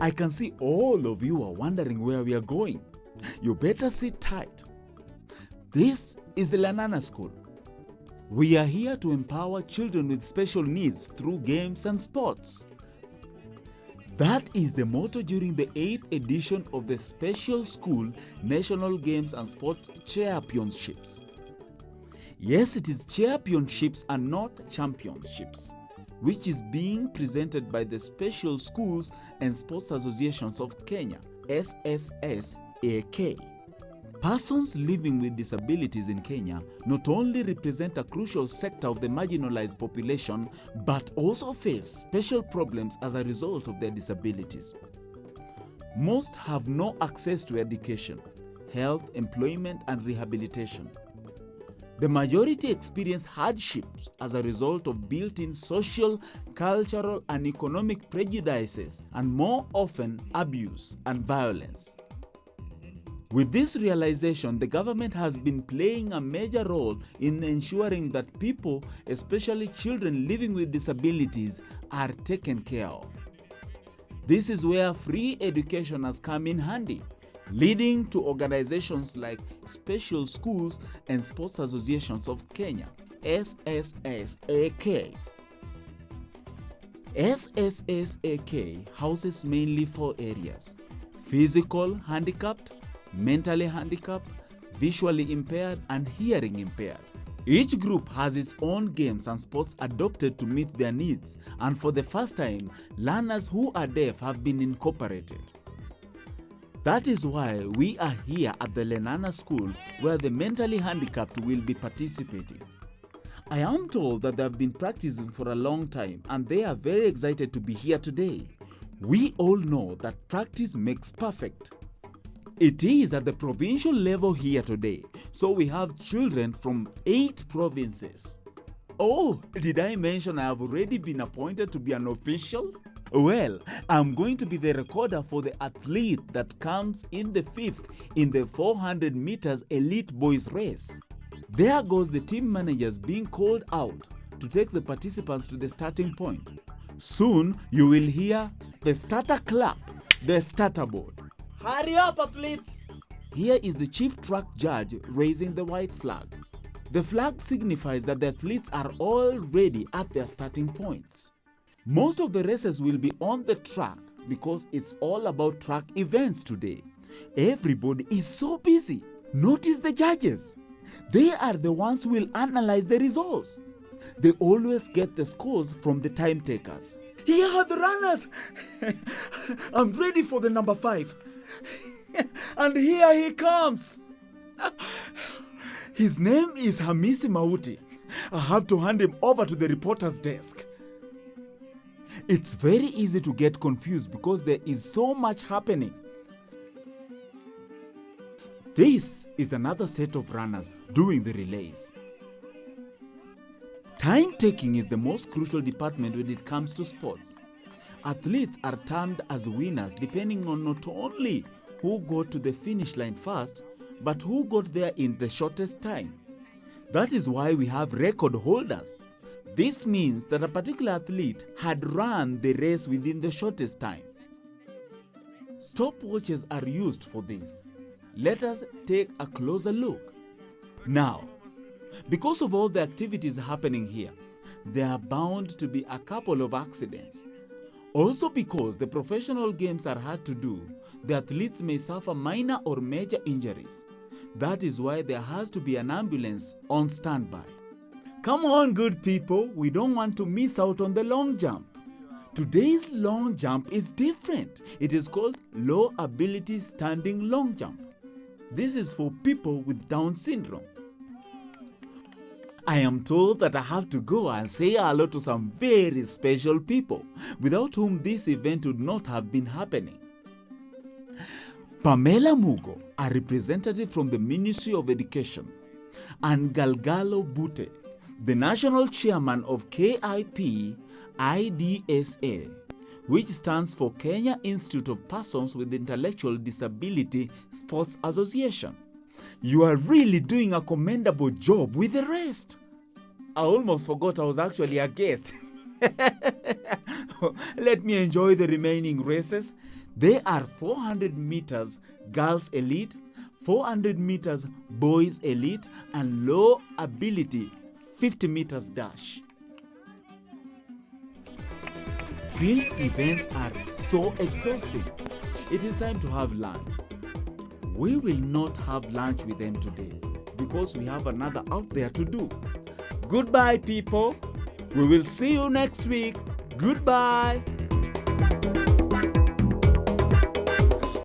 I can see all of you are wondering where we are going. You better sit tight. This is the Lenana School. We are here to empower children with special needs through games and sports. That is the motto during the 8th edition of the Special School National Games and Sports Championships. Yes, it is championships and not championships, which is being presented by the Special Schools and Sports Associations of Kenya, SSSAK. Persons living with disabilities in Kenya not only represent a crucial sector of the marginalized population, but also face special problems as a result of their disabilities. Most have no access to education, health, employment, and rehabilitation. The majority experience hardships as a result of built-in social, cultural, and economic prejudices, and more often abuse and violence. With this realization, the government has been playing a major role in ensuring that people, especially children living with disabilities, are taken care of. This is where free education has come in handy, leading to organizations like Special Schools and Sports Associations of Kenya, SSSAK. SSSAK houses mainly 4 areas: physical handicapped, mentally handicapped, visually impaired, and hearing impaired. Each group has its own games and sports adopted to meet their needs, and for the first time, learners who are deaf have been incorporated. That is why we are here at the Lenana School, where the mentally handicapped will be participating. I am told that they have been practicing for a long time and they are very excited to be here today. We all know that practice makes perfect. It is at the provincial level here today, so we have children from 8 provinces. Oh, did I mention I have already been appointed to be an official? Well, I'm going to be the recorder for the athlete that comes in the 5th in the 400 meters elite boys race. There goes the team managers being called out to take the participants to the starting point. Soon you will hear the starter clap, the starter board. Hurry up, athletes! Here is the chief track judge raising the white flag. The flag signifies that the athletes are already at their starting points. Most of the races will be on the track because it's all about track events today. Everybody is so busy. Notice the judges. They are the ones who will analyze the results. They always get the scores from the time takers. Here are the runners. I'm ready for the number 5. And here he comes. His name is Hamisi Mauti. I have to hand him over to the reporter's desk. It's very easy to get confused because there is so much happening. This is another set of runners doing the relays. Time taking is the most crucial department when it comes to sports. Athletes are termed as winners depending on not only who got to the finish line first, but who got there in the shortest time. That is why we have record holders. This means that a particular athlete had run the race within the shortest time. Stopwatches are used for this. Let us take a closer look. Now, because of all the activities happening here, there are bound to be a couple of accidents. Also because the professional games are hard to do, the athletes may suffer minor or major injuries. That is why there has to be an ambulance on standby. Come on, good people, we don't want to miss out on the long jump. Today's long jump is different. It is called low ability standing long jump. This is for people with Down syndrome. I am told that I have to go and say hello to some very special people, without whom this event would not have been happening. Pamela Mugo, a representative from the Ministry of Education, and Galgalo Bute, the national chairman of KIP IDSA, which stands for Kenya Institute of Persons with Intellectual Disability Sports Association. You are really doing a commendable job with the rest. I almost forgot I was actually a guest. let me enjoy the remaining races. They are 400 meters girls elite, 400 meters boys elite, and low ability 50 meters dash. Field events are so exhausting. It is time to have lunch. We will not have lunch with them today because we have another out there to do. Goodbye, people. We will see you next week. Goodbye.